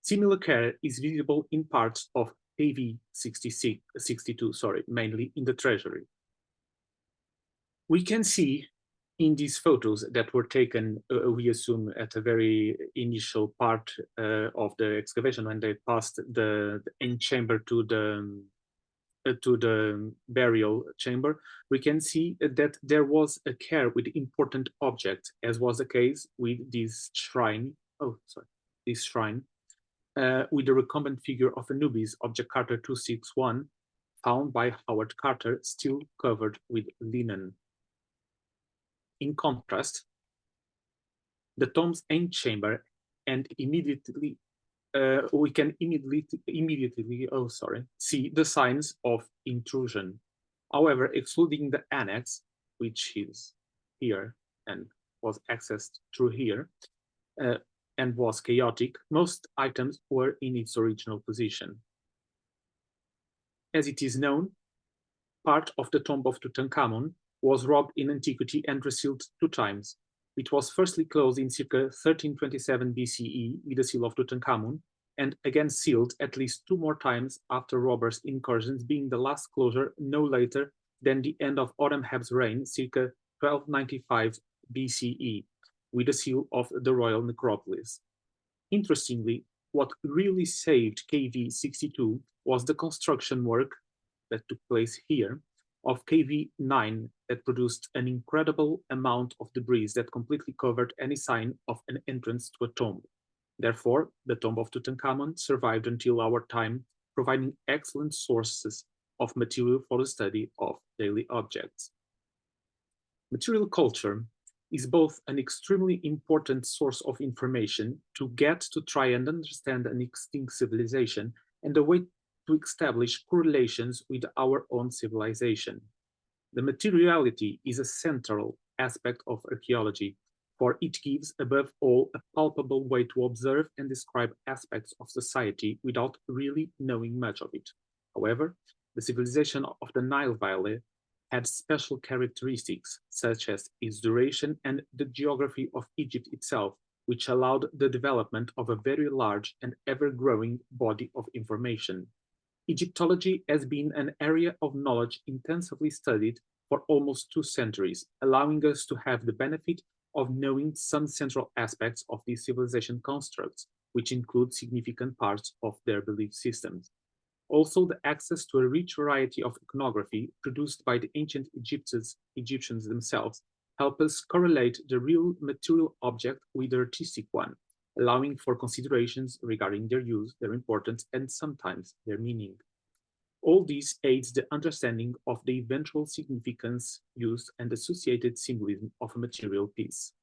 Similar care is visible in parts of KV 62, mainly in the treasury. We can see in these photos that were taken, we assume, at a very initial part of the excavation when they passed the end chamber to the burial chamber, we can see that there was a care with important objects, as was the case with this shrine. This shrine with the recumbent figure of Anubis, object Carter 261, found by Howard Carter, still covered with linen. In contrast, the tomb's end chamber, and immediately we can immediately see the signs of intrusion. However, excluding the annex, which is here and was accessed through here, and was chaotic, most items were in its original position. As it is known, part of the tomb of Tutankhamun was robbed in antiquity and resealed 2 times. It was firstly closed in circa 1327 BCE with the seal of Tutankhamun, and again sealed at least 2 more times after robbers' incursions, being the last closure no later than the end of Horemheb's reign, circa 1295 BCE, with the seal of the royal necropolis. Interestingly, what really saved KV 62 was the construction work that took place here of KV 9 that produced an incredible amount of debris that completely covered any sign of an entrance to a tomb. Therefore, the tomb of Tutankhamun survived until our time, providing excellent sources of material for the study of daily objects. Material culture is both an extremely important source of information to get to try and understand an extinct civilization and a way to establish correlations with our own civilization. The materiality is a central aspect of archaeology, for it gives, above all, a palpable way to observe and describe aspects of society without really knowing much of it. However, the civilization of the Nile Valley had special characteristics, such as its duration and the geography of Egypt itself, which allowed the development of a very large and ever-growing body of information. Egyptology has been an area of knowledge intensively studied for almost 2 centuries, allowing us to have the benefit of knowing some central aspects of these civilization constructs, which include significant parts of their belief systems. Also, the access to a rich variety of iconography produced by the ancient Egyptians themselves help us correlate the real material object with the artistic one, allowing for considerations regarding their use, their importance, and sometimes their meaning. All this aids the understanding of the eventual significance, use, and associated symbolism of a material piece.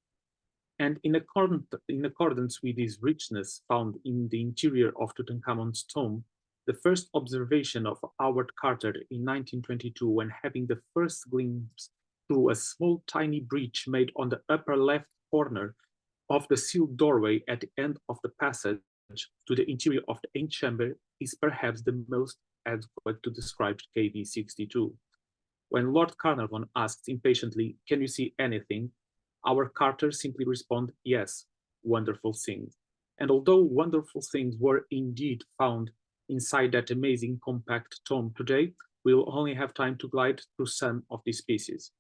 And in accordance with this richness found in the interior of Tutankhamun's tomb, the first observation of Howard Carter in 1922, when having the first glimpse through a small tiny breach made on the upper left corner of the sealed doorway at the end of the passage to the interior of the end chamber, is perhaps the most adequate to describe KV 62. When Lord Carnarvon asked impatiently, "Can you see anything?" our Carter simply responded, "Yes, wonderful things." And although wonderful things were indeed found inside that amazing compact tomb today, we'll only have time to glide through some of these pieces.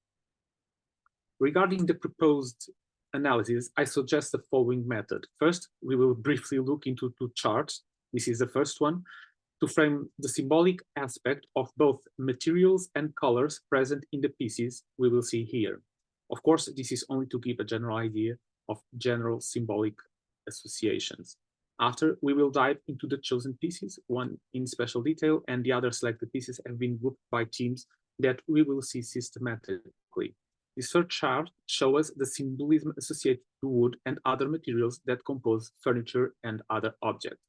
Regarding the proposed analysis, I suggest the following method. First, we will briefly look into 2 charts. This is the first one, to frame the symbolic aspect of both materials and colors present in the pieces we will see here. Of course, this is only to give a general idea of general symbolic associations. After, we will dive into the chosen pieces, one in special detail, and the other selected pieces have been grouped by teams that we will see systematically. This third chart shows us the symbolism associated to wood and other materials that compose furniture and other objects.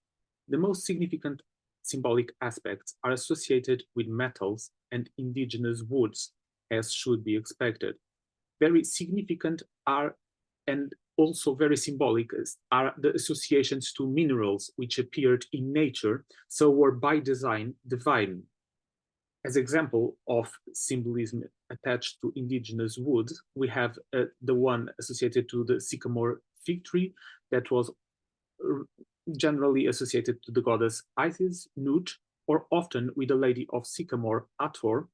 The most significant symbolic aspects are associated with metals and indigenous woods, as should be expected. Very significant are, and also very symbolic, are the associations to minerals which appeared in nature, so were by design divine. As example of symbolism attached to indigenous wood, we have the one associated to the sycamore fig tree that was generally associated to the goddess Isis, Nut, or often with the lady of Sycamore, Hathor.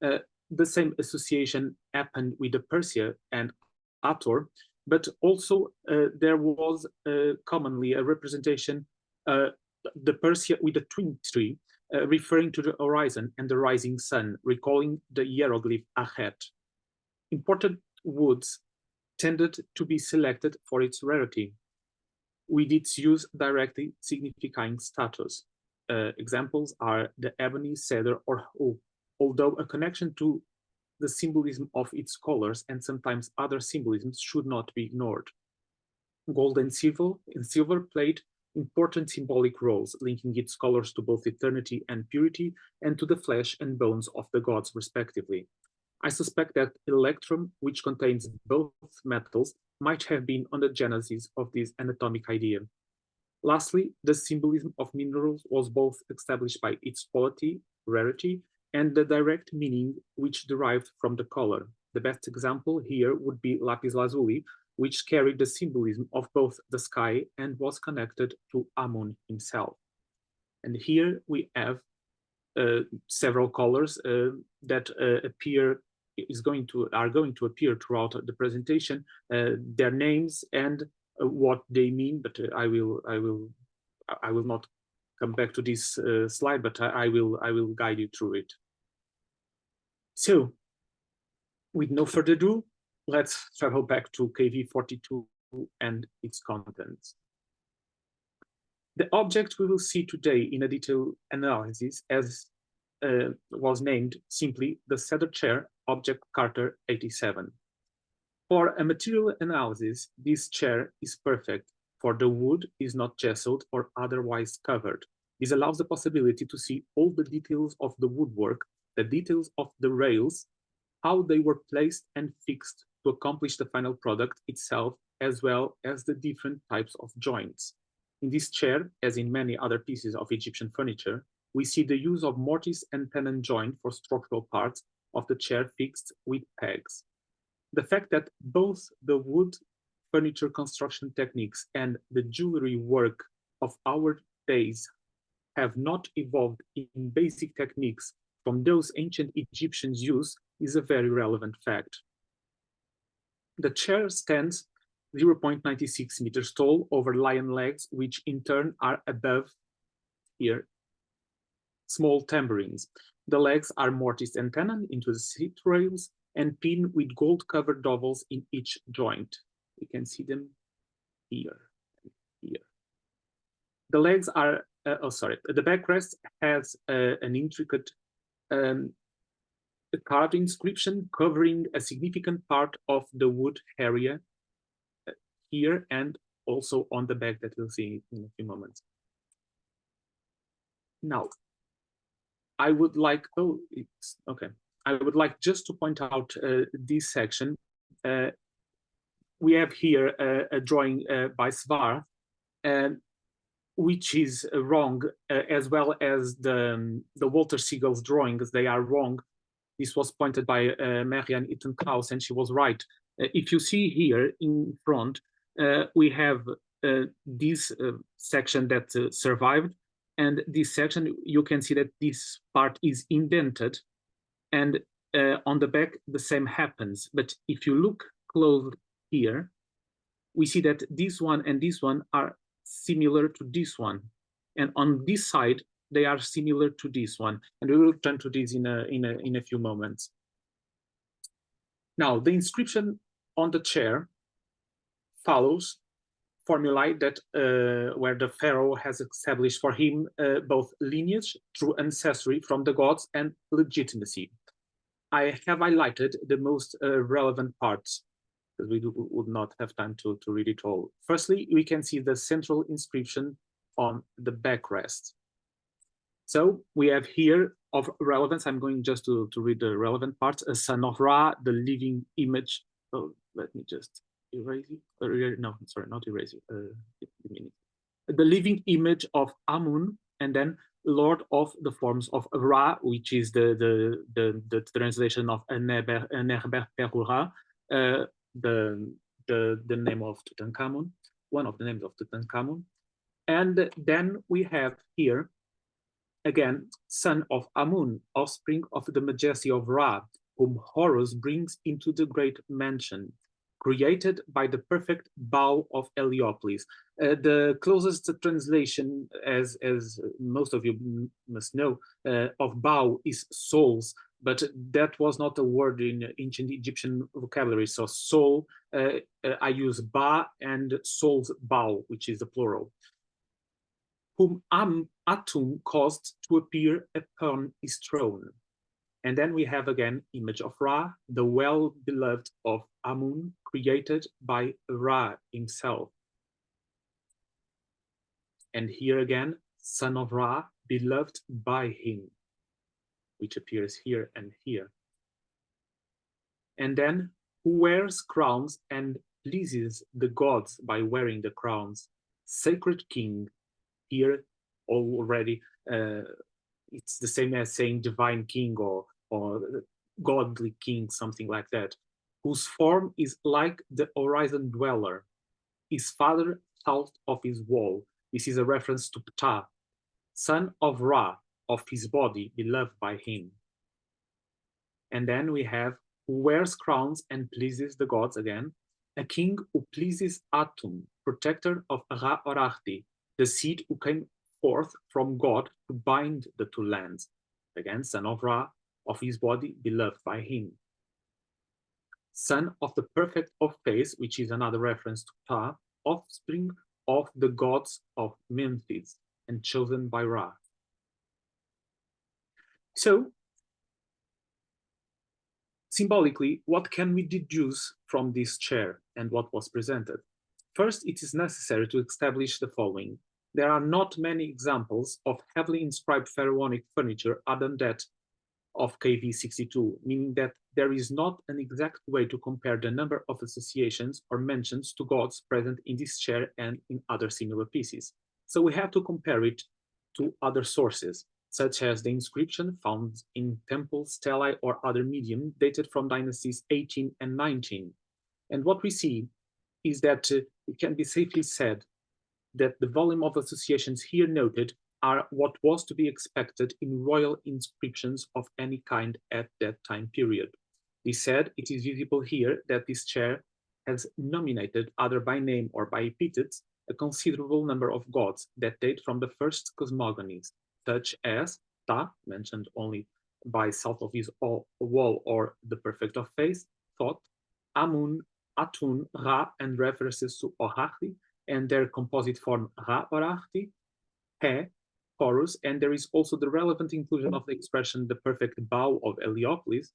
The same association happened with the Persia and Hathor, but also there was commonly a representation, the Persia with the twin tree, referring to the horizon and the rising sun, recalling the hieroglyph Ahet. Imported woods tended to be selected for its rarity, with its use directly signifying status. Examples are the ebony, cedar, or oak, although a connection to the symbolism of its colors and sometimes other symbolisms should not be ignored. Gold and silver played important symbolic roles, linking its colors to both eternity and purity, and to the flesh and bones of the gods, respectively. I suspect that electrum, which contains both metals, might have been on the genesis of this anatomic idea. Lastly, the symbolism of minerals was both established by its quality, rarity, and the direct meaning which derived from the color. The best example here would be lapis lazuli, which carried the symbolism of both the sky and was connected to Amun himself. And here we have several colors that are going to appear throughout the presentation, their names and what they mean, but I will not come back to this slide, but I will guide you through it. So, with no further ado, let's travel back to KV 42 and its contents. The object we will see today in a detailed analysis was named simply the Cedar Chair Object Carter 87. For a material analysis, this chair is perfect, for the wood is not gessoed or otherwise covered. This allows the possibility to see all the details of the woodwork, the details of the rails, how they were placed and fixed to accomplish the final product itself, as well as the different types of joints. In this chair, as in many other pieces of Egyptian furniture, we see the use of mortise and tenon joint for structural parts of the chair fixed with pegs. The fact that both the wood furniture construction techniques and the jewelry work of our days have not evolved in basic techniques from those ancient Egyptians' use is a very relevant fact. The chair stands 0.96 meters tall over lion legs, which in turn are above here small tambourines. The legs are mortised and tenon into the seat rails and pinned with gold-covered dovels in each joint. You can see them here. The legs are, the backrest has an intricate carved inscription covering a significant part of the wood area here and also on the back that we'll see in a few moments. Now, I would like, I would like just to point out this section. We have here a drawing by Svar, which is wrong, as well as the Walter Siegel's drawings. They are wrong. This was pointed by Marianne Ittenkraus, and she was right. If you see here in front, we have this section that survived, and this section, you can see that this part is indented, and on the back, the same happens. But if you look close here, we see that this one and this one are similar to this one. And on this side, they are similar to this one. And we will turn to this in a few moments. Now, the inscription on the chair follows formulae that where the pharaoh has established for him both lineage through ancestry from the gods and legitimacy. I have highlighted the most relevant parts, because we would not have time to read it all. Firstly, we can see the central inscription on the backrest. So we have here of relevance, I'm going just to read the relevant parts, a son of Ra, the living image. Oh, let me just erase it. No, sorry, not erase it. The living image of Amun, and then Lord of the forms of Ra, which is the translation of Neber Perura, the name of Tutankhamun, one of the names of Tutankhamun. And then we have here, again, son of Amun, offspring of the majesty of Ra, whom Horus brings into the great mansion, created by the perfect bow of Heliopolis. The closest translation, as most of you must know, of bow is souls, but that was not a word in ancient Egyptian vocabulary. So soul, I use ba, and soul's bow, which is the plural, whom Atum caused to appear upon his throne. And then we have again image of Ra, the well-beloved of Amun, created by Ra himself. And here again, son of Ra, beloved by him, which appears here and here. And then who wears crowns and pleases the gods by wearing the crowns, sacred king. Here already it's the same as saying divine king or godly king, something like that, whose form is like the horizon dweller, his father south of his wall. This is a reference to Ptah, son of Ra, of his body, beloved by him. And then we have who wears crowns and pleases the gods again, a king who pleases Atum, protector of Ra Orachti, the seed who came forth from God to bind the two lands. Again, son of Ra, of his body, beloved by him. Son of the perfect of face, which is another reference to Ptah, offspring of the gods of Memphis, and chosen by Ra. So, symbolically, what can we deduce from this chair and what was presented? First, it is necessary to establish the following. There are not many examples of heavily inscribed pharaonic furniture other than that of KV 62, meaning that there is not an exact way to compare the number of associations or mentions to gods present in this chair and in other similar pieces. So we have to compare it to other sources, such as the inscription found in temple, stelae, or other medium dated from dynasties 18 and 19. And what we see is that it can be safely said that the volume of associations here noted are what was to be expected in royal inscriptions of any kind at that time period. This said, it is visible here that this chair has nominated, either by name or by epithets, a considerable number of gods that date from the first cosmogonies, such as Ta, mentioned only by south of his wall or the perfect of face, Thoth, Amun, Atun, Ra, and references to Orachti and their composite form Ra Orachti, He, Horus, and there is also the relevant inclusion of the expression the perfect bow of Heliopolis,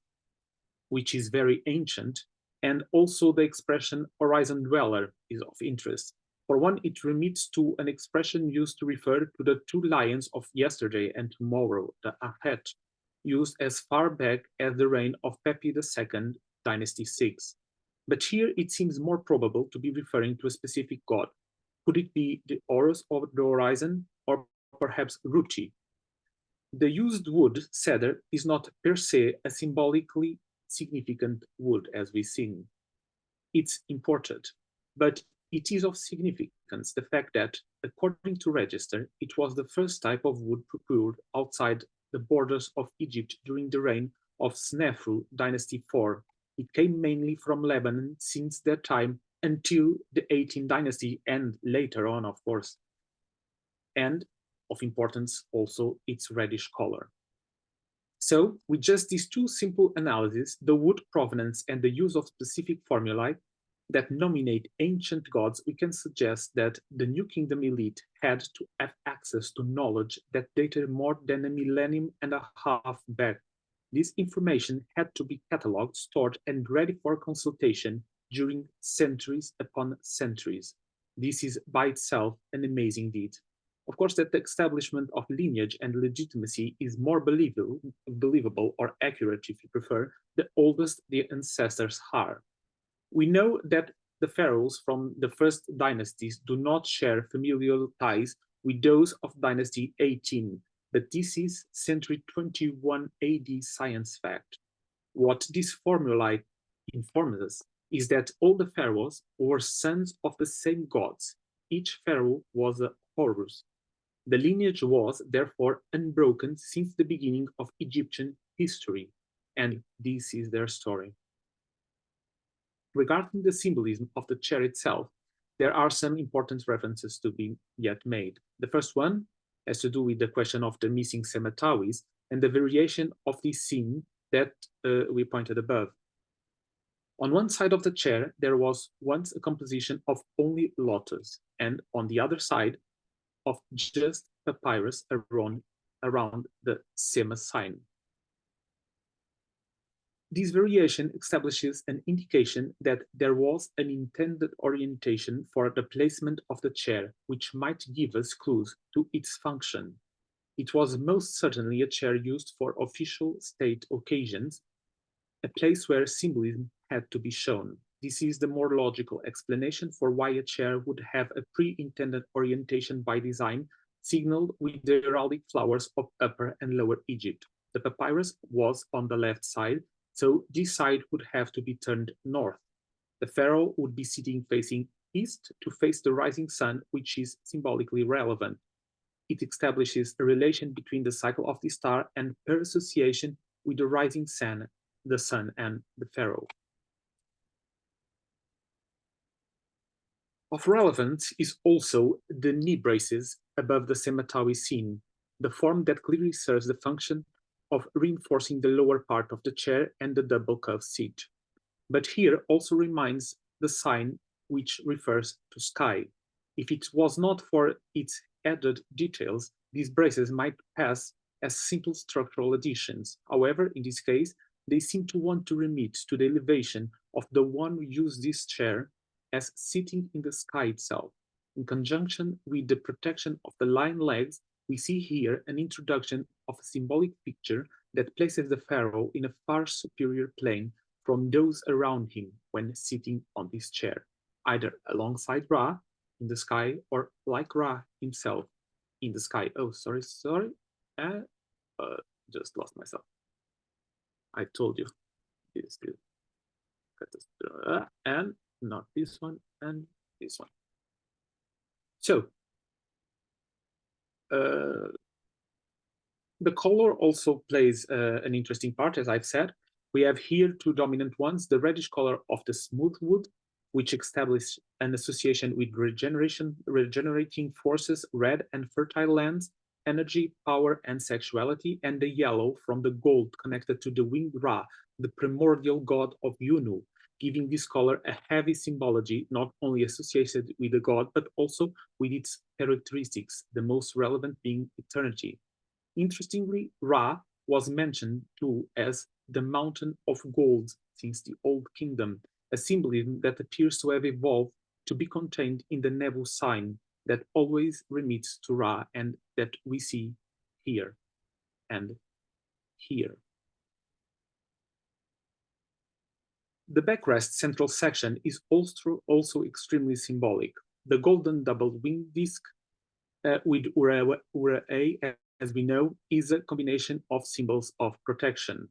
which is very ancient, and also the expression horizon dweller is of interest. For one, it remits to an expression used to refer to the two lions of yesterday and tomorrow, the Ahet, used as far back as the reign of Pepi II, Dynasty 6. But here it seems more probable to be referring to a specific god. Could it be the Horus of the horizon, or perhaps Ruti? The used wood, cedar, is not per se a symbolically significant wood, as we've seen. It's imported, but it is of significance the fact that, according to register, it was the first type of wood procured outside the borders of Egypt during the reign of Snefru, Dynasty 4. It came mainly from Lebanon since that time until the 18th dynasty and later on, of course. And of importance also its reddish color. So with just these two simple analyses, the wood provenance and the use of specific formulae that nominate ancient gods, we can suggest that the New Kingdom elite had to have access to knowledge that dated more than a millennium and a half back. This information had to be catalogued, stored, and ready for consultation during centuries upon centuries. This is by itself an amazing deed. Of course, that the establishment of lineage and legitimacy is more believable or accurate, if you prefer, the oldest the ancestors are. We know that the pharaohs from the first dynasties do not share familial ties with those of dynasty 18, but this is century 21 AD science fact. What this formula informs us is that all the pharaohs were sons of the same gods, each pharaoh was a Horus. The lineage was, therefore, unbroken since the beginning of Egyptian history, and this is their story. Regarding the symbolism of the chair itself, there are some important references to be yet made. The first one has to do with the question of the missing cemeteries and the variation of this scene that we pointed above. On one side of the chair, there was once a composition of only lotus, and on the other side, of just papyrus around the Sema sign. This variation establishes an indication that there was an intended orientation for the placement of the chair, which might give us clues to its function. It was most certainly a chair used for official state occasions, a place where symbolism had to be shown. This is the more logical explanation for why a chair would have a pre-intended orientation by design, signaled with the heraldic flowers of Upper and Lower Egypt. The papyrus was on the left side, so this side would have to be turned north. The pharaoh would be sitting facing east to face the rising sun, which is symbolically relevant. It establishes a relation between the cycle of the star and per association with the rising sun, and the pharaoh. Of relevance is also the knee braces above the cemetery scene, the form that clearly serves the function of reinforcing the lower part of the chair and the double curved seat. But here also reminds the sign which refers to sky. If it was not for its added details, these braces might pass as simple structural additions. However, in this case, they seem to want to remit to the elevation of the one who used this chair as sitting in the sky itself. In conjunction with the protection of the lion legs, we see here an introduction of a symbolic picture that places the pharaoh in a far superior plane from those around him when sitting on this chair, either alongside Ra in the sky or like Ra himself in the sky. Oh, sorry. Just lost myself. I told you. This is and not this one and this one. So the color also plays an interesting part, as I've said. We have here two dominant ones, the reddish color of the smooth wood, which establishes an association with regenerating forces, red and fertile lands, energy, power, and sexuality, and the yellow from the gold connected to the winged Ra, the primordial god of Yunu, giving this color a heavy symbology, not only associated with the god, but also with its characteristics, the most relevant being eternity. Interestingly, Ra was mentioned too as the mountain of gold since the Old Kingdom, a symbolism that appears to have evolved to be contained in the Nebu sign that always remits to Ra and that we see here and here. The backrest central section is also extremely symbolic. The golden double wing disc with Ura-A, as we know, is a combination of symbols of protection.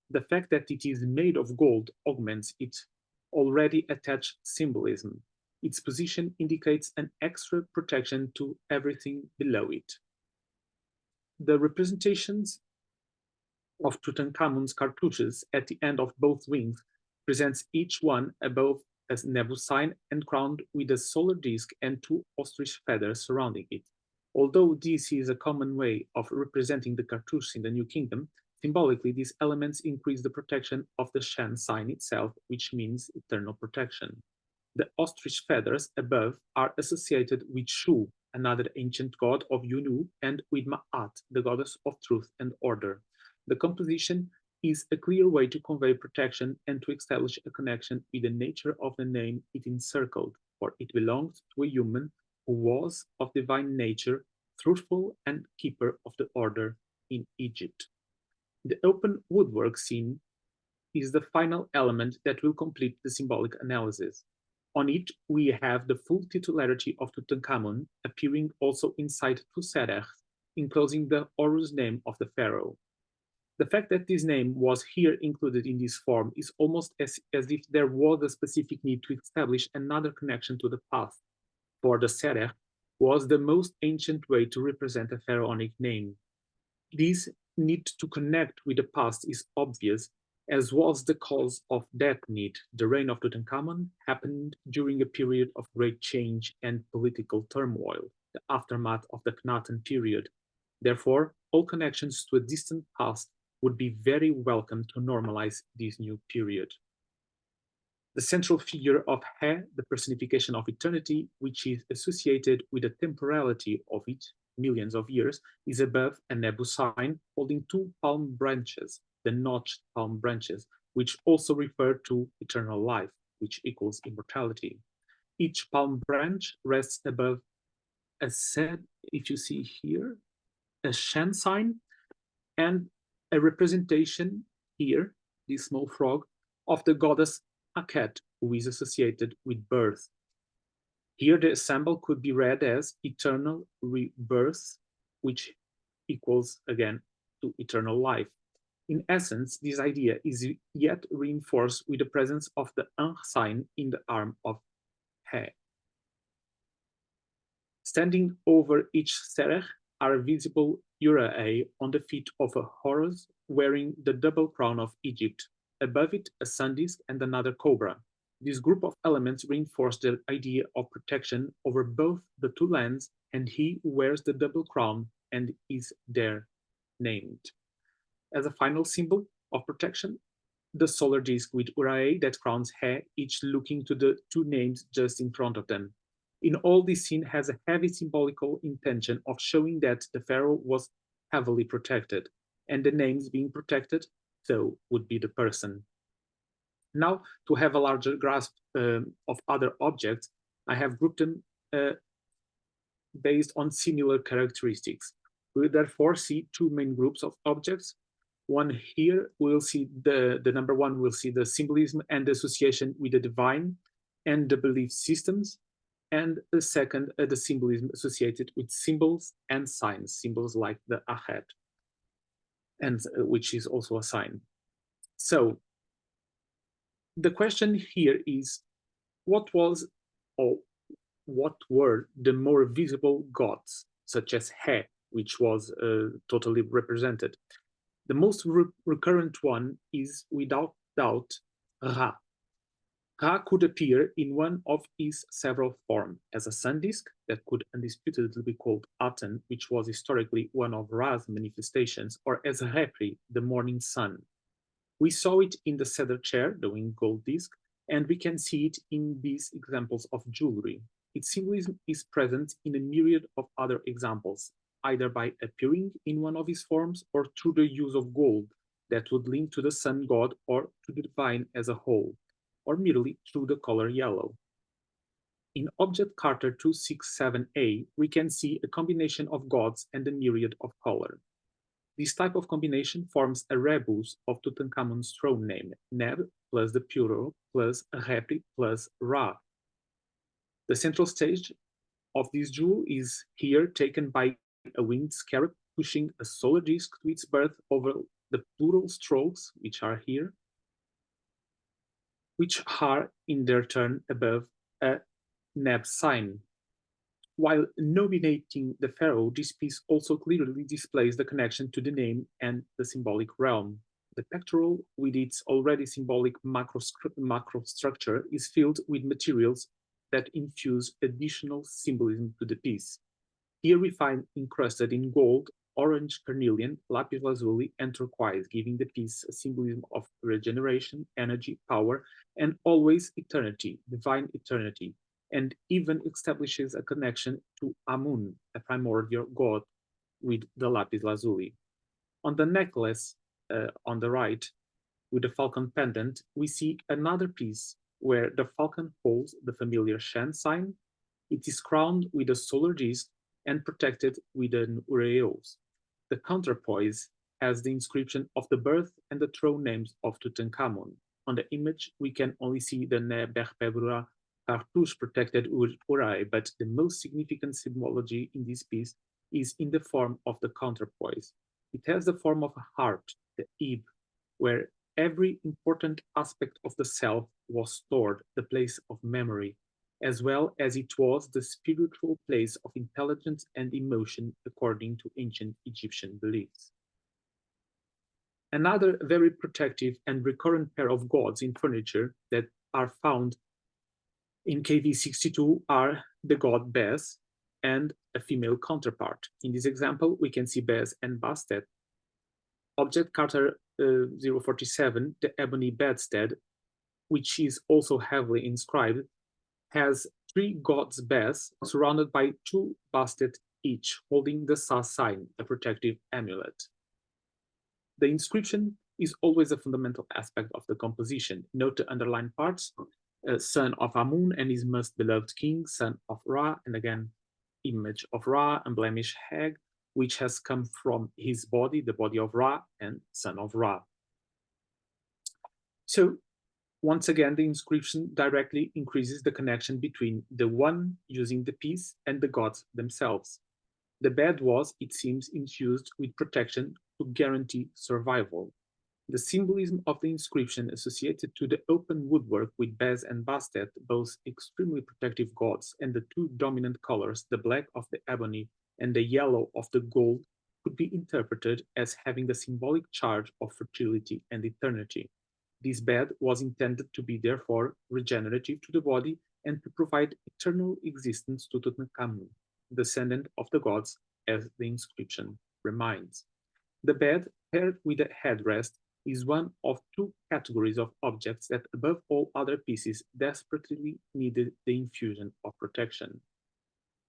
The fact that it is made of gold augments its already attached symbolism. Its position indicates an extra protection to everything below it. The representations of Tutankhamun's cartouches at the end of both wings presents each one above as Nebu sign and crowned with a solar disk and two ostrich feathers surrounding it. Although this is a common way of representing the cartouche in the New Kingdom, symbolically these elements increase the protection of the Shan sign itself, which means eternal protection. The ostrich feathers above are associated with Shu, another ancient god of Yunu, and with Ma'at, the goddess of truth and order. The composition is a clear way to convey protection and to establish a connection with the nature of the name it encircled, for it belonged to a human who was of divine nature, truthful and keeper of the order in Egypt. The open woodwork scene is the final element that will complete the symbolic analysis. On it, we have the full titularity of Tutankhamun appearing also inside Tuserech, enclosing the Horus name of the pharaoh. The fact that this name was here included in this form is almost as if there was a specific need to establish another connection to the past. for the Serech was the most ancient way to represent a pharaonic name. This need to connect with the past is obvious, as was the cause of that need. The reign of Tutankhamun happened during a period of great change and political turmoil, the aftermath of the Akhenaten period. Therefore, all connections to a distant past would be very welcome to normalize this new period. The central figure of He, the personification of eternity, which is associated with the temporality of it, millions of years, is above a Nebu sign holding two palm branches, the notched palm branches, which also refer to eternal life, which equals immortality. Each palm branch rests above a set, if you see here, a Shan sign, and a representation here, this small frog, of the goddess Akhet, who is associated with birth. Here the symbol could be read as eternal rebirth, which equals again to eternal life. In essence, this idea is yet reinforced with the presence of the sign in the arm of He. Standing over each Serech are visible uraei on the feet of a Horus wearing the double crown of Egypt, above it a sun disk and another cobra. This group of elements reinforce the idea of protection over both the two lands and he who wears the double crown and is there named. As a final symbol of protection, the solar disk with uraei that crowns He, each looking to the two names just in front of them. In all, this scene has a heavy symbolical intention of showing that the pharaoh was heavily protected, and the names being protected, so would be the person. Now, to have a larger grasp of other objects, I have grouped them based on similar characteristics. We will therefore see two main groups of objects. One here, we'll see the number one, we'll see the symbolism and the association with the divine and the belief systems. And the second, the symbolism associated with symbols and signs, symbols like the Akhet, and which is also a sign. So the question here is, what was or what were the more visible gods, such as He, which was totally represented? The most recurrent one is, without doubt, Ra. Ra could appear in one of his several forms, as a sun disk that could undisputedly be called Aten, which was historically one of Ra's manifestations, or as a Repri, the morning sun. We saw it in the cedar chair, the winged gold disk, and we can see it in these examples of jewelry. Its symbolism is present in a myriad of other examples, either by appearing in one of his forms or through the use of gold that would link to the sun god or to the divine as a whole, or merely through the color yellow. In object Carter 267A, we can see a combination of gods and a myriad of color. This type of combination forms a rebus of Tutankhamun's throne name, Neb plus the plural plus Repri plus Ra. The central stage of this jewel is here taken by a winged scarab pushing a solar disk to its birth over the plural strokes, which are here, which are in their turn above a Neb sign. While nominating the pharaoh, this piece also clearly displays the connection to the name and the symbolic realm. The pectoral, with its already symbolic macro structure, is filled with materials that infuse additional symbolism to the piece. Here we find encrusted in gold, orange carnelian, lapis lazuli, and turquoise, giving the piece a symbolism of regeneration, energy, power, and always eternity, divine eternity, and even establishes a connection to Amun, a primordial god, with the lapis lazuli. On the necklace on the right, with the falcon pendant, we see another piece where the falcon holds the familiar Shan sign. It is crowned with a solar disk and protected with an ureos. The counterpoise has the inscription of the birth and the throne names of Tutankhamun. On the image, we can only see the Neberpebura cartouche protected uraei, but the most significant symbology in this piece is in the form of the counterpoise. It has the form of a heart, the Ib, where every important aspect of the self was stored, the place of memory. as well as it was the spiritual place of intelligence and emotion according to ancient Egyptian beliefs. Another very protective and recurrent pair of gods in furniture that are found in KV62 are the god Bes and a female counterpart. In this example, we can see Bes and Bastet. Object Carter 047, the ebony bedstead, which is also heavily inscribed, has three gods Bes surrounded by two Bastet each, holding the Sa sign, a protective amulet. The inscription is always a fundamental aspect of the composition. Note the underlined parts, son of Amun and his most beloved king, son of Ra, and again, image of Ra, unblemished hag, which has come from his body, the body of Ra, and son of Ra. So once again, the inscription directly increases the connection between the one using the piece and the gods themselves. The bed was, it seems, infused with protection to guarantee survival. The symbolism of the inscription associated to the open woodwork with Bes and Bastet, both extremely protective gods, and the two dominant colors, the black of the ebony and the yellow of the gold, could be interpreted as having the symbolic charge of fertility and eternity. This bed was intended to be therefore regenerative to the body and to provide eternal existence to Tutankhamun, descendant of the gods, as the inscription reminds. The bed, paired with a headrest, is one of two categories of objects that, above all other pieces, desperately needed the infusion of protection.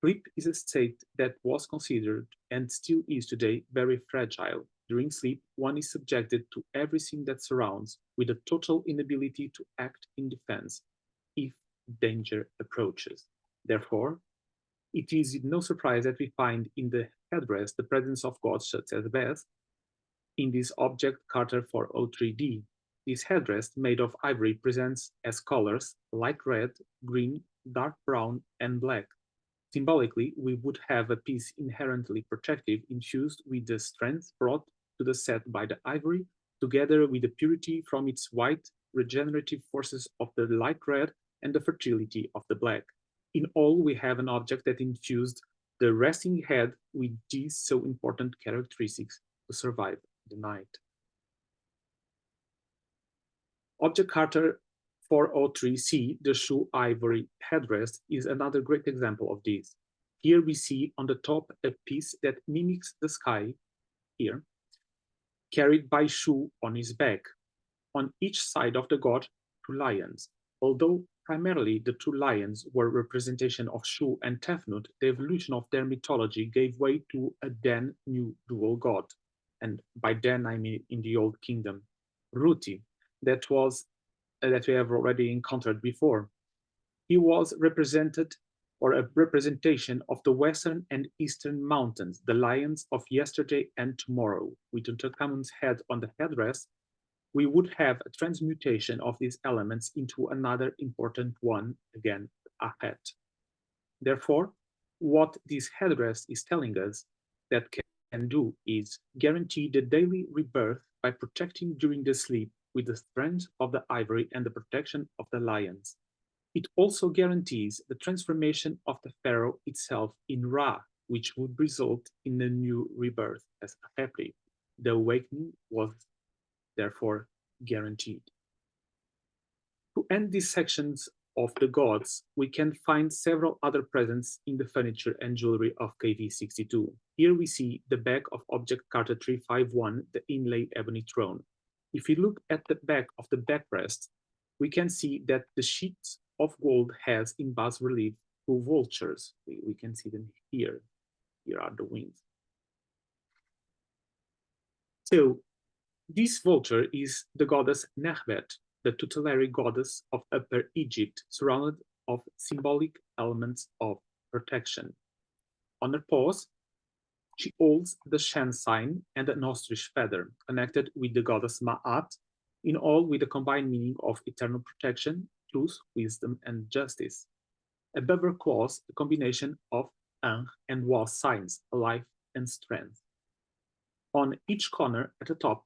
Sleep is a state that was considered, and still is today, very fragile. During sleep, one is subjected to everything that surrounds, with a total inability to act in defense if danger approaches. Therefore, it is no surprise that we find in the headrest the presence of gods such as Bes. In this object Carter 403D, this headrest made of ivory presents as colors light red, green, dark brown, and black. Symbolically, we would have a piece inherently protective infused with the strength brought to the set by the ivory, together with the purity from its white regenerative forces of the light red and the fertility of the black. In all, we have an object that infused the resting head with these so important characteristics to survive the night. Object Carter 403C, the shoe ivory headrest, is another great example of this. Here we see on the top a piece that mimics the sky, here, carried by Shu on his back. On each side of the god, two lions. Although primarily the two lions were representation of Shu and Tefnut, the evolution of their mythology gave way to a then new dual god. And by then I mean in the Old Kingdom, Ruti, that we have already encountered before. He was represented, or a representation of the Western and Eastern mountains, the lions of yesterday and tomorrow. With Tutankhamun's head on the headrest, we would have a transmutation of these elements into another important one, again, Ahet. Therefore, what this headrest is telling us that can do is guarantee the daily rebirth by protecting during the sleep with the strength of the ivory and the protection of the lions. It also guarantees the transformation of the pharaoh itself in Ra, which would result in a new rebirth as Ahepri. The awakening was therefore guaranteed. To end these sections of the gods, we can find several other presents in the furniture and jewelry of KV62. Here we see the back of object Carter 351, the inlaid ebony throne. If we look at the back of the backrest, we can see that the sheets of gold has in bas relief two vultures. We can see them here. Here are the wings. So this vulture is the goddess Nehbet, the tutelary goddess of Upper Egypt, surrounded of symbolic elements of protection. On her paws, she holds the Shen sign and an ostrich feather, connected with the goddess Ma'at, in all with a combined meaning of eternal protection, truth, wisdom, and justice. Above her claws, a combination of Ang and Wa signs, life and strength. On each corner at the top,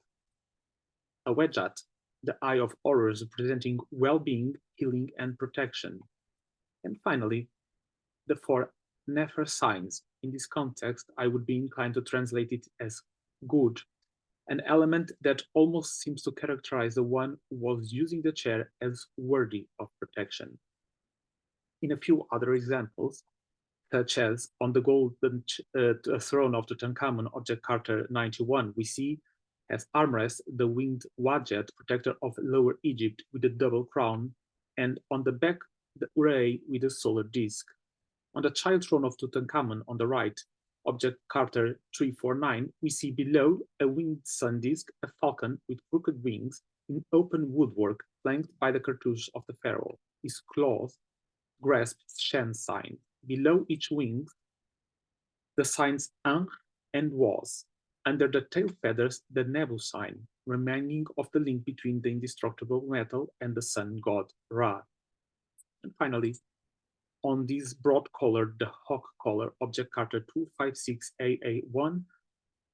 a Wejat, the eye of horrors representing well-being, healing, and protection. And finally, the four Nefer signs. In this context, I would be inclined to translate it as good, an element that almost seems to characterize the one who was using the chair as worthy of protection. In a few other examples, such as on the golden throne of Tutankhamun, object Carter 91, we see as armrest the winged Wadjet, protector of Lower Egypt, with a double crown, and on the back the Ure with a solar disk. On the child throne of Tutankhamun on the right, object Carter 349, we see below a winged sun disk, a falcon with crooked wings in open woodwork flanked by the cartouche of the pharaoh. His claws grasp Shen sign. Below each wing, the signs Ankh and Was. Under the tail feathers, the Nebu sign, reminding of the link between the indestructible metal and the sun god Ra. And finally, on this broad collar, the hawk collar, object Carter 256AA1,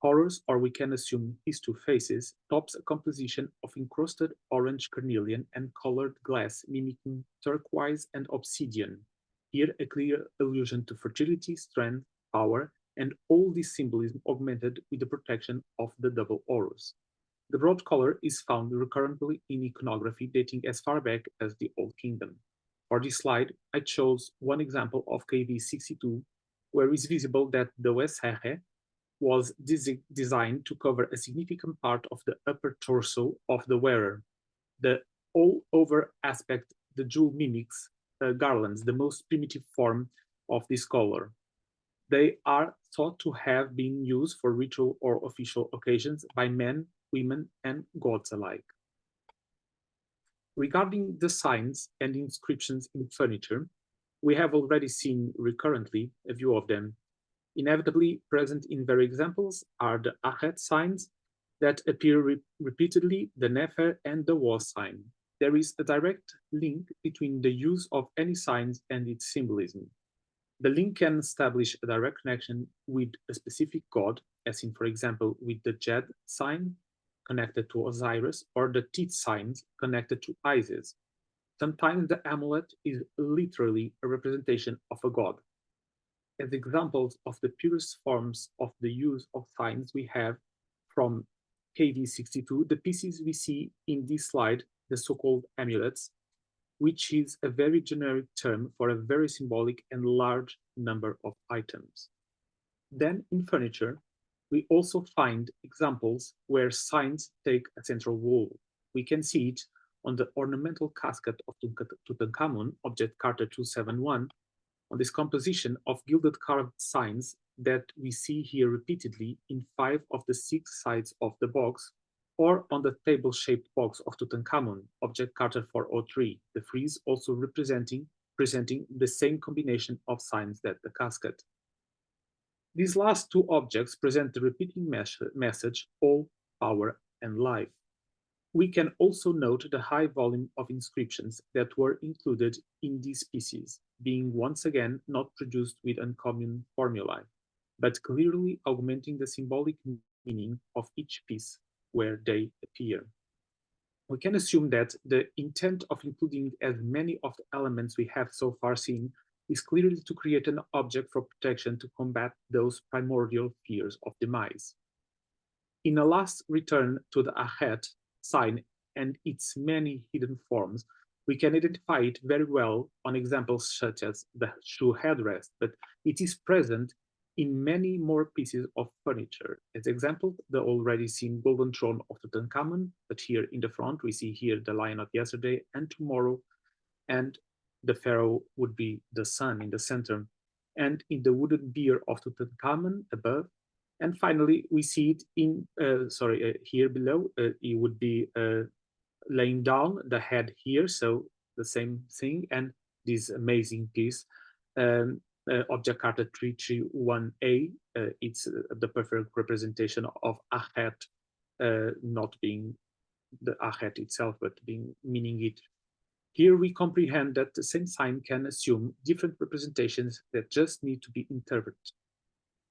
Horus, or we can assume his two faces, tops a composition of encrusted orange carnelian and colored glass mimicking turquoise and obsidian. Here a clear allusion to fertility, strength, power, and all this symbolism augmented with the protection of the double Horus. The broad collar is found recurrently in iconography dating as far back as the Old Kingdom. For this slide, I chose one example of KV 62, where it's visible that the Weshehe was designed to cover a significant part of the upper torso of the wearer. The all-over aspect, the jewel mimics garlands, the most primitive form of this collar. They are thought to have been used for ritual or official occasions by men, women, and gods alike. Regarding the signs and inscriptions in furniture, we have already seen recurrently a few of them. Inevitably present in their examples are the Achet signs that appear repeatedly, the Nefer and the Was sign. There is a direct link between the use of any signs and its symbolism. The link can establish a direct connection with a specific god, as in, for example, with the Jed sign connected to Osiris, or the Tit signs connected to Isis. Sometimes the amulet is literally a representation of a god. As examples of the purest forms of the use of signs we have from KV62, the pieces we see in this slide, the so-called amulets, which is a very generic term for a very symbolic and large number of items. Then in furniture, we also find examples where signs take a central role. We can see it on the ornamental casket of Tutankhamun, object Carter 271, on this composition of gilded carved signs that we see here repeatedly in 5 of the 6 sides of the box, or on the table-shaped box of Tutankhamun, object Carter 403, the frieze also presenting the same combination of signs that the casket. These last 2 objects present the repeating message, all, power, and life. We can also note the high volume of inscriptions that were included in these pieces, being once again not produced with uncommon formulae, but clearly augmenting the symbolic meaning of each piece where they appear. We can assume that the intent of including as many of the elements we have so far seen is clearly to create an object for protection to combat those primordial fears of demise. In a last return to the Achet sign and its many hidden forms, we can identify it very well on examples such as the shoe headrest, but it is present in many more pieces of furniture. As example, the already seen golden throne of Tutankhamun, but here in the front we see here the lion of yesterday and tomorrow, and the pharaoh would be the sun in the center, and in the wooden bier of Tutankhamun above. And finally, we see it in, here below, it would be laying down the head here, so the same thing, and this amazing piece, object Carter 331A, it's the perfect representation of Achet, not being the Achet itself, but meaning it. Here we comprehend that the same sign can assume different representations that just need to be interpreted.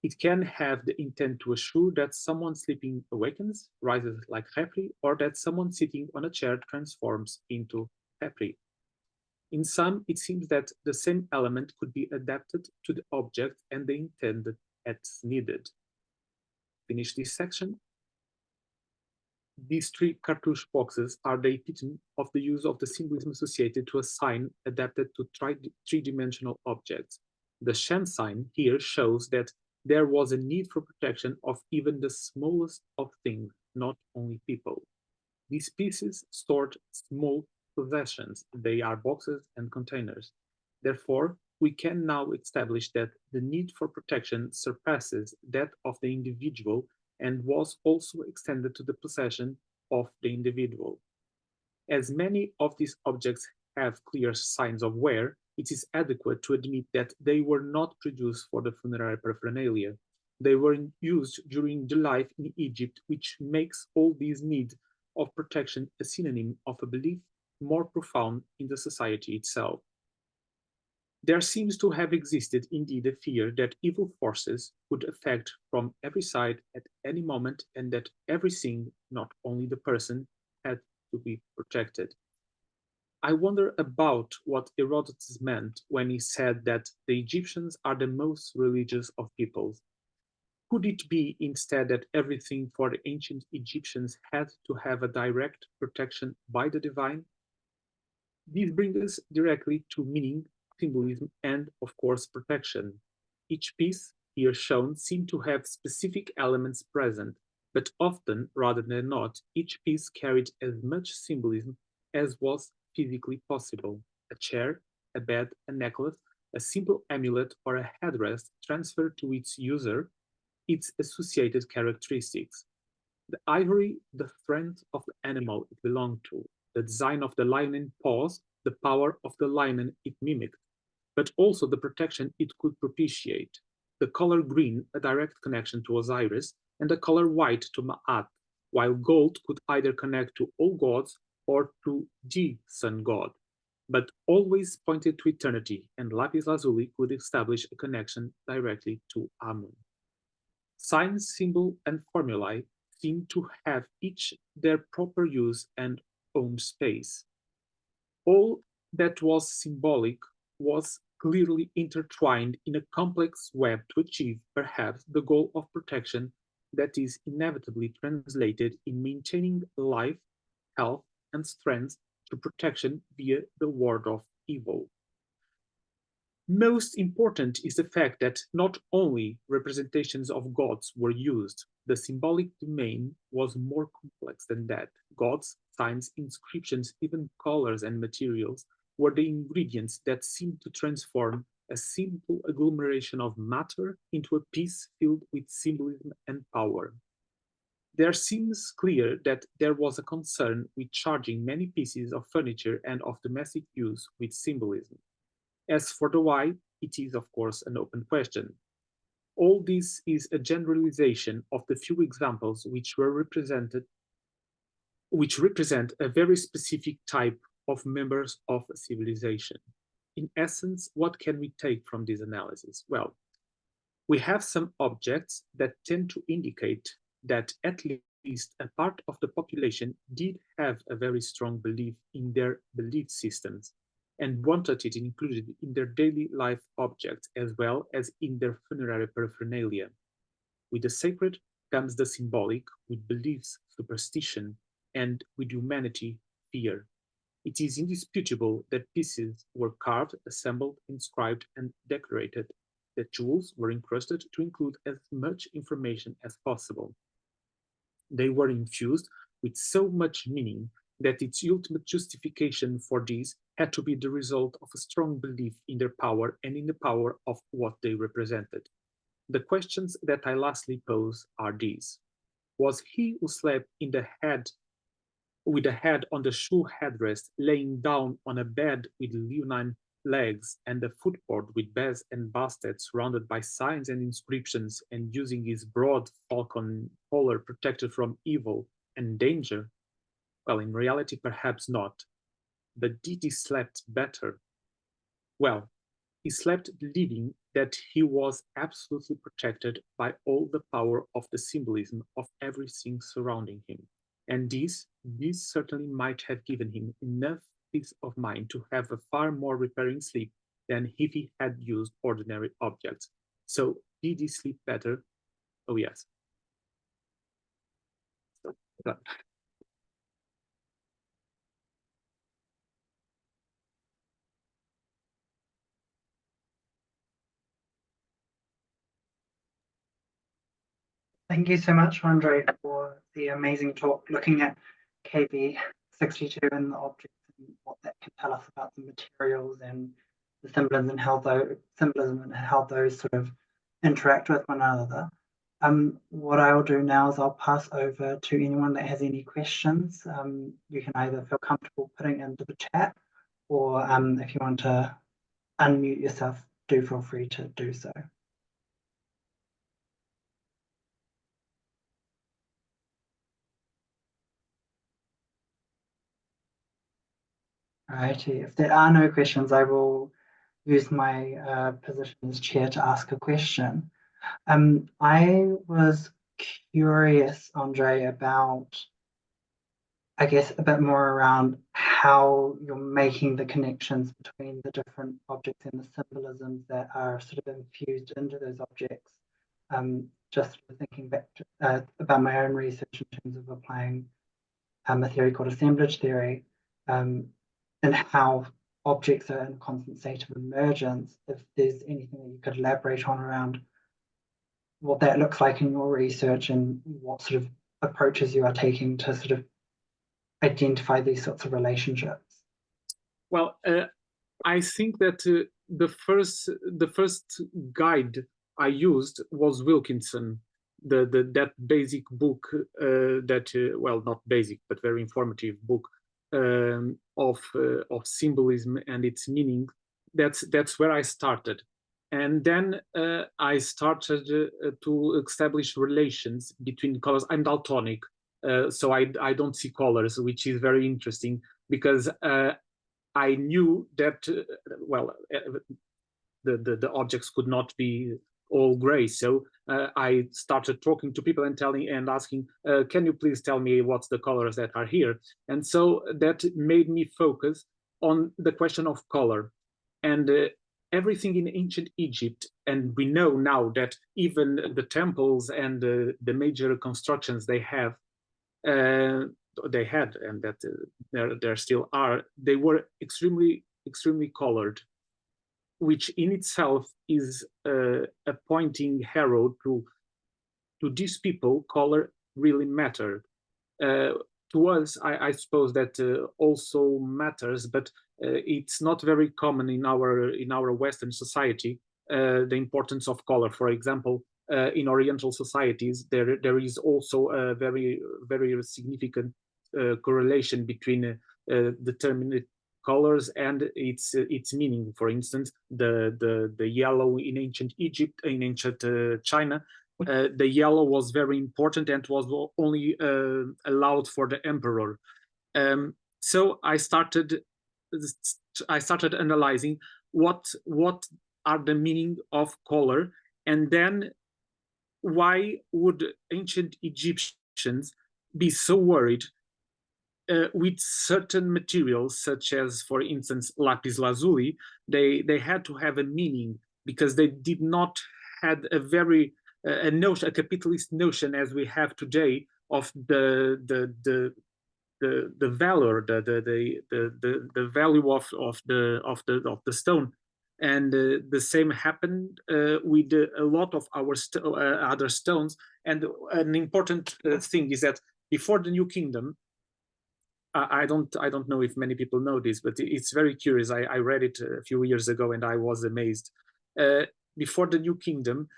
It can have the intent to assure that someone sleeping awakens, rises like Khepri, or that someone sitting on a chair transforms into Khepri. In some, it seems that the same element could be adapted to the object and the intended as needed. Finish this section. These three cartouche boxes are the epitome of the use of the symbolism associated to a sign adapted to three-dimensional objects. The Shen sign here shows that there was a need for protection of even the smallest of things, not only people. These pieces stored small possessions. They are boxes and containers. Therefore, we can now establish that the need for protection surpasses that of the individual and was also extended to the possession of the individual. As many of these objects have clear signs of wear, it is adequate to admit that they were not produced for the funerary paraphernalia. They were used during the life in Egypt, which makes all these need of protection a synonym of a belief more profound in the society itself. There seems to have existed indeed a fear that evil forces would affect from every side at any moment, and that everything, not only the person, had to be protected. I wonder about what Herodotus meant when he said that the Egyptians are the most religious of peoples. Could it be instead that everything for the ancient Egyptians had to have a direct protection by the divine? This brings us directly to meaning, symbolism, and, of course, protection. Each piece here shown seemed to have specific elements present, but often, rather than not, each piece carried as much symbolism as was physically possible. A chair, a bed, a necklace, a simple amulet, or a headrest transferred to its user its associated characteristics. The ivory, the strength of the animal it belonged to, the design of the linen paws, the power of the linen it mimicked, but also the protection it could propitiate. The color green, a direct connection to Osiris, and the color white to Ma'at, while gold could either connect to all gods or to the sun god, but always pointed to eternity, and lapis lazuli could establish a connection directly to Amun. Signs, symbol, and formulae seem to have each their proper use and own space. All that was symbolic was clearly intertwined in a complex web to achieve, perhaps, the goal of protection that is inevitably translated in maintaining life, health, and strength through protection via the ward of evil. Most important is the fact that not only representations of gods were used, the symbolic domain was more complex than that. Gods, signs, inscriptions, even colors and materials were the ingredients that seemed to transform a simple agglomeration of matter into a piece filled with symbolism and power. There seems clear that there was a concern with charging many pieces of furniture and of domestic use with symbolism. As for the why, it is of course an open question. All this is a generalization of the few examples which represent a very specific type of members of a civilization. In essence, what can we take from this analysis? Well, we have some objects that tend to indicate that at least a part of the population did have a very strong belief in their belief systems and wanted it included in their daily life objects as well as in their funerary paraphernalia. With the sacred comes the symbolic, with beliefs, superstition, and with humanity, fear. It is indisputable that pieces were carved, assembled, inscribed, and decorated, that jewels were encrusted to include as much information as possible. They were infused with so much meaning that its ultimate justification for this had to be the result of a strong belief in their power and in the power of what they represented. The questions that I lastly pose are these. Was he who slept in the head with the head on the shoe headrest, laying down on a bed with leonine legs and a footboard with beds and baskets surrounded by signs and inscriptions, and using his broad falcon collar protected from evil and danger? Well, in reality, perhaps not. But did he slept better? Well, he slept believing that he was absolutely protected by all the power of the symbolism of everything surrounding him. And this certainly might have given him enough peace of mind to have a far more repairing sleep than if he had used ordinary objects. So did he sleep better? Oh, yes. So, Thank you so much, Andre, for the amazing talk looking at KB62 and the objects and what that can tell us about the materials and the symbolism and how those sort of interact with one another. What I'll do now is I'll pass over to anyone that has any questions. You can either feel comfortable putting into the chat, or if you want to unmute yourself, do feel free to do so. Alrighty, if there are no questions, I will use my position as chair to ask a question. I was curious, Andre, about, I guess, a bit more around how you're making the connections between the different objects and the symbolisms that are sort of infused into those objects. Just thinking back to, about my own research in terms of applying a theory called assemblage theory, and how objects are in a constant state of emergence. If there's anything that you could elaborate on around what that looks like in your research and what sort of approaches you are taking to sort of identify these sorts of relationships. Well, I think that the first guide I used was Wilkinson, that basic book well, not basic but very informative book of symbolism and its meaning. That's where I started, and then I started to establish relations between colors. I'm daltonic, so I don't see colors, which is very interesting because I knew that well, the objects could not be all gray. So I started talking to people and asking, can you please tell me what's the colors that are here? And so that made me focus on the question of color. And everything in ancient Egypt, and we know now that even the temples and the major constructions they had, and that there still are, they were extremely colored, which in itself is a pointing arrow to these people. Color really mattered. To us, I suppose that also matters, but it's not very common in our Western society, the importance of color. For example, in Oriental societies, there is also a very significant correlation between determined colors and its meaning. For instance, the yellow in ancient Egypt, in ancient China, the yellow was very important and was only allowed for the emperor. So I started analyzing what are the meaning of color, and then why would ancient Egyptians be so worried with certain materials, such as, for instance, lapis lazuli. They had to have a meaning because they did not had a very a capitalist notion as we have today of the value, the value of the stone. And the same happened with a lot of our other stones. And an important thing is that before the New Kingdom, I don't know if many people know this, but it's very curious. I read it a few years ago and I was amazed. Before the New Kingdom,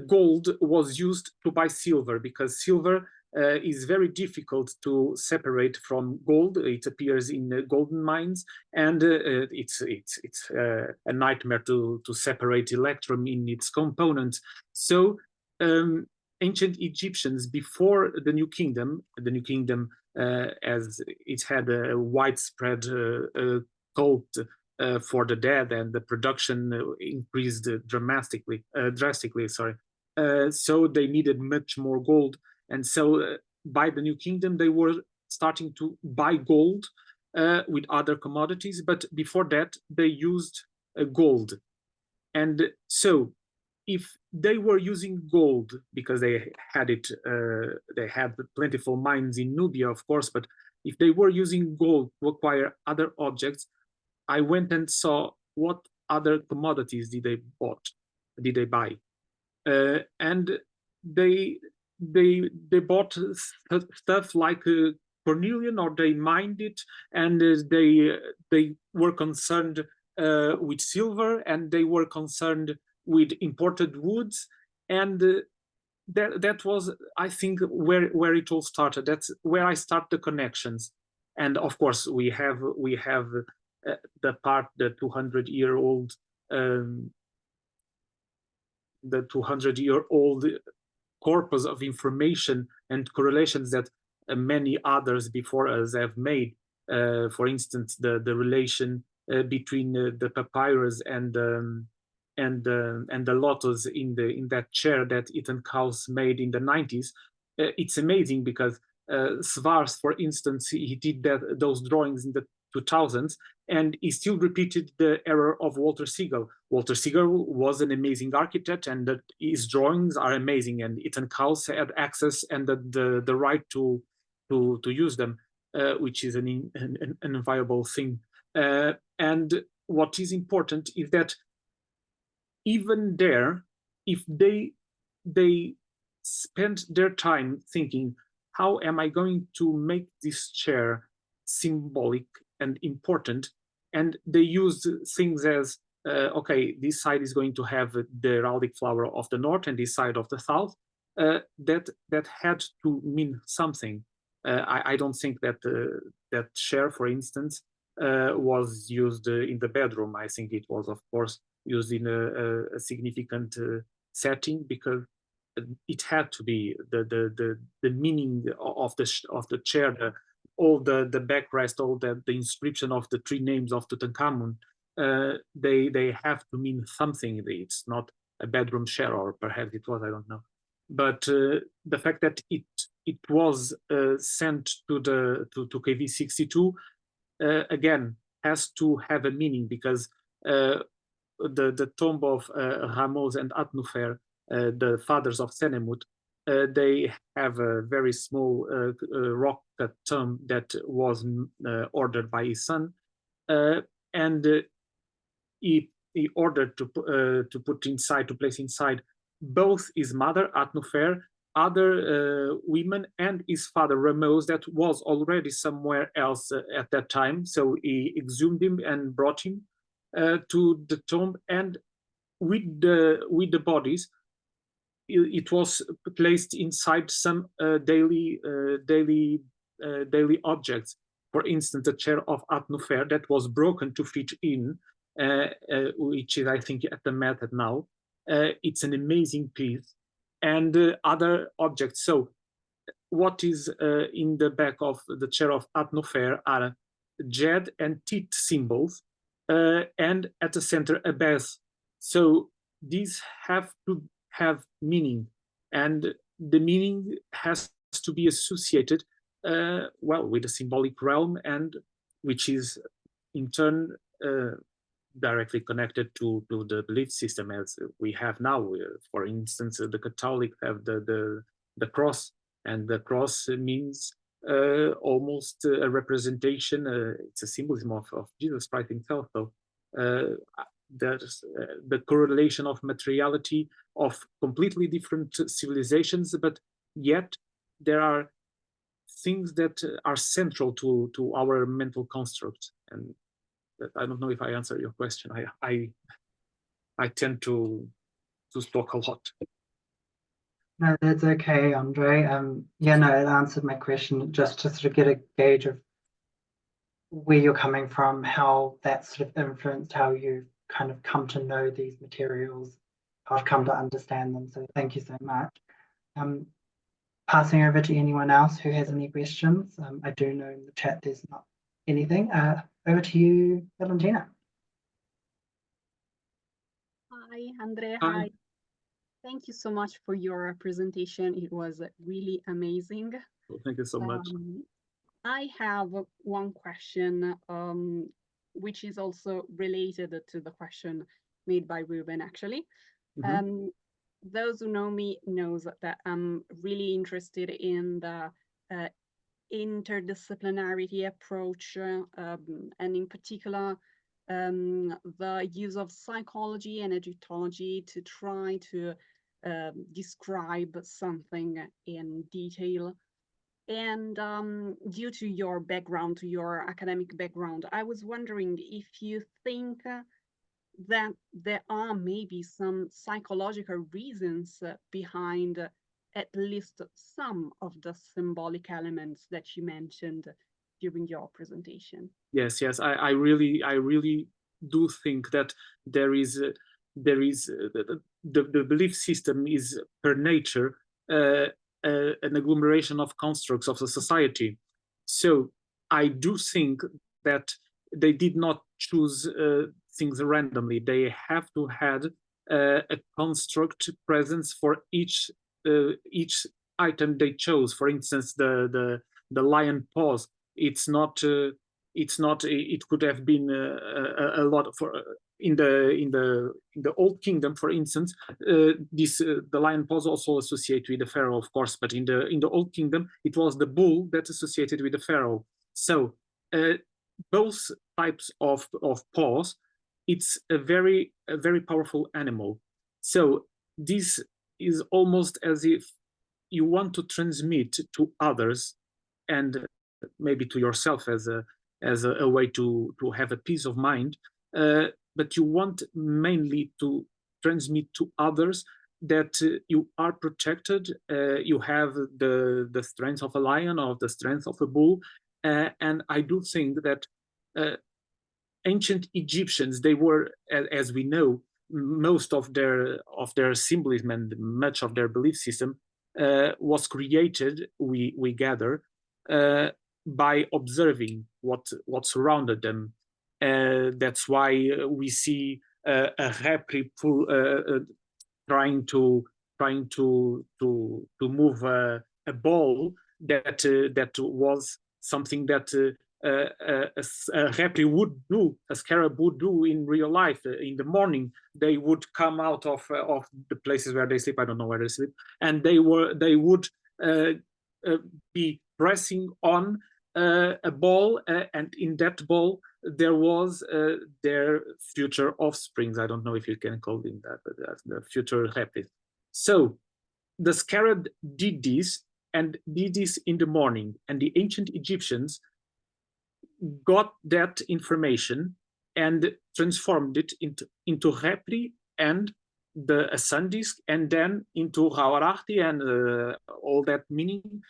gold was used to buy silver, because silver is very difficult to separate from gold. It appears in golden mines, and it's a nightmare to separate electrum in its components. So ancient Egyptians, before the New Kingdom, as it had a widespread cult for the dead, and the production increased drastically. So they needed much more gold, and so by the New Kingdom they were starting to buy gold with other commodities, but before that they used gold. And so if they were using gold because they had it, they had plentiful mines in Nubia, of course, but if they were using gold to acquire other objects, I went and saw what other commodities did they buy, and they bought stuff like cornelian, or they mined it, and they were concerned with silver, and they were concerned with imported woods, and that was, I think, where it all started. That's where I start the connections. And of course we have the part, the 200-year-old the 200-year-old corpus of information and correlations that many others before us have made. For instance, the relation between the papyrus and the lotus in that chair that Ethan Kaus made in the 90s. It's amazing because Svars, for instance, he did those drawings in the 2000s, and he still repeated the error of Walter Siegel. Walter Siegel was an amazing architect, and his drawings are amazing, and Ethan Kaus had access and the right to use them, which is an inviolable thing. And what is important is that even there, if they spend their time thinking, how am I going to make this chair symbolic and important, and they used things as okay, this side is going to have the heraldic flower of the north and this side of the south, that had to mean something. I don't think that that chair, for instance, was used in the bedroom. I think it was, of course, used in a significant setting, because it had to be the meaning of the chair, all the backrest, all the inscription of the 3 names of Tutankhamun. They have to mean something. It's not a bedroom chair, or perhaps it was, I don't know. But the fact that it was sent to KV62 again has to have a meaning, because the tomb of Ramos and Atnufer, the fathers of Senemut, they have a very small rock cut tomb that was ordered by his son, and he ordered to place inside both his mother Atnufer, other women, and his father Ramos, that was already somewhere else at that time. So he exhumed him and brought him to the tomb, and with the bodies, it was placed inside some daily objects. For instance, the chair of Atnufer that was broken to fit in, which is, I think, at the method now. It's an amazing piece, and other objects. So what is in the back of the chair of Atnufer are Jed and Tit symbols, and at the center a baz. So these have to have meaning, and the meaning has to be associated well with the symbolic realm, and which is in turn directly connected to the belief system as we have now. For instance, the Catholic have the cross, and the cross means almost a representation. It's a symbolism of Jesus Christ himself. So there's the correlation of materiality of completely different civilizations, but yet there are things that are central to our mental construct. And I don't know if I answer your question. I tend to talk a lot. No, that's okay, Andre. Yeah, no, it answered my question, just to sort of get a gauge of where you're coming from, how that sort of influenced how you kind of come to know these materials, how I've come to understand them. So thank you so much. Passing over to anyone else who has any questions. I do know in the chat there's not anything. Over to you, Valentina. Hi, André. Hi. Hi. Thank you so much for your presentation. It was really amazing. Well, thank you so much. I have one question, which is also related to the question made by Ruben, actually. Mhm. Those who know me knows that I'm really interested in the uh, interdisciplinarity approach, and in particular, the use of psychology and Egyptology to try to describe something in detail. And due to your background, to your academic background, I was wondering if you think that there are maybe some psychological reasons behind at least some of the symbolic elements that you mentioned during your presentation. Yes, yes, I really do think that the belief system is per nature uh, an agglomeration of constructs of the society. So I do think that they did not choose things randomly. They have to had a construct presence for each item they chose. For instance, the lion paws. It's not. It's not. It could have been a lot for in the Old Kingdom, for instance. The lion paws also associated with the pharaoh, of course, but in the Old Kingdom, it was the bull that associated with the pharaoh. So both types of paws, it's a very powerful animal. So this is almost as if you want to transmit to others and maybe to yourself as a way to have a peace of mind, but you want mainly to transmit to others that you are protected, you have the strength of a lion or the strength of a bull, and I do think that uh, ancient Egyptians, they were, as we know, most of their symbolism and much of their belief system was created, we gather, by observing what surrounded them. That's why we see a repri trying to move a ball that was something that a reptile would do, a scarab would do in real life. In the morning, they would come out of the places where they sleep. I don't know where they sleep, and they would uh, be pressing on a ball, and in that ball there was their future offsprings. I don't know if you can call them that, but the future reptiles. So the scarab did this and did this in the morning, and the ancient Egyptians got that information and transformed it into repri and the sandisk, and then into Hawarachti and all that meaning.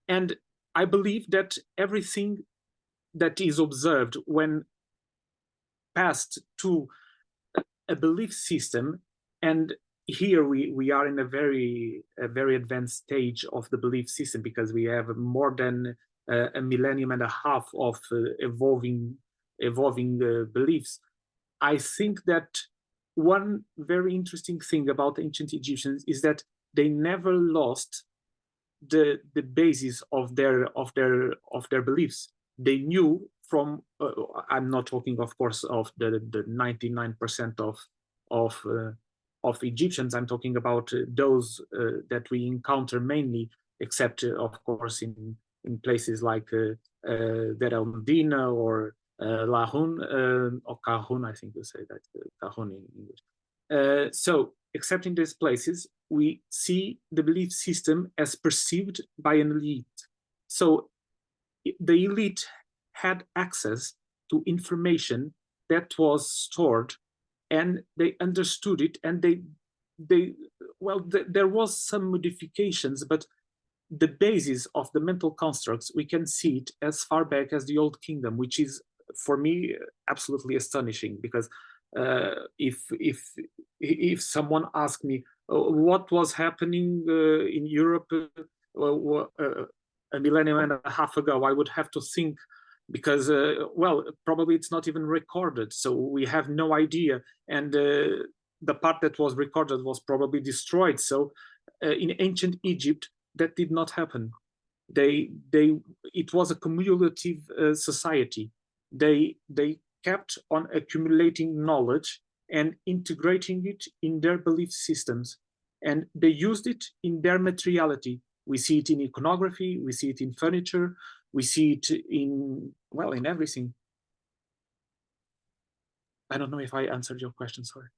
And I believe that everything that is observed when passed to a belief system, and here we are in a very advanced stage of the belief system, because we have more than a millennium and a half of evolving beliefs. I think that one very interesting thing about ancient Egyptians is that they never lost the basis of their beliefs. They knew from I'm not talking, of course, of the 99% of Egyptians. I'm talking about those that we encounter mainly, except of course in places like Deir el Medina or Lahun, or Kahun, I think you say that, Kahun in English. So, except in these places, we see the belief system as perceived by an elite. So, the elite had access to information that was stored, and they understood it, and there was some modifications, but the basis of the mental constructs, we can see it as far back as the Old Kingdom, which is, for me, absolutely astonishing. Because if someone asked me what was happening in Europe a millennium and a half ago, I would have to think, because probably it's not even recorded, so we have no idea, and the part that was recorded was probably destroyed. So in ancient Egypt, that did not happen. It was a cumulative society. They kept on accumulating knowledge and integrating it in their belief systems, and they used it in their materiality. We see it in iconography, we see it in furniture, we see it in, well, in everything. I don't know if I answered your question, sorry.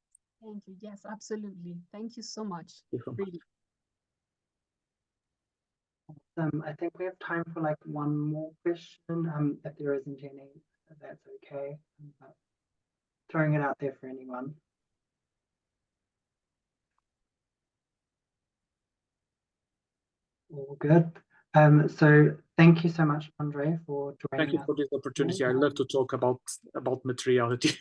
Thank you. Yes, absolutely. Thank you so much. Really. I think we have time for like one more question. If there isn't any, that's okay. But throwing it out there for anyone. All good. So thank you so much, André, for joining us. Thank you for this opportunity. I love to talk about materiality.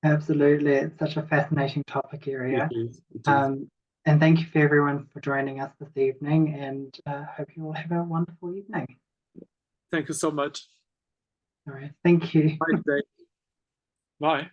Absolutely, it's such a fascinating topic area. It is. And thank you for everyone for joining us this evening, and hope you all have a wonderful evening. Thank you so much. All right, thank you. Bye.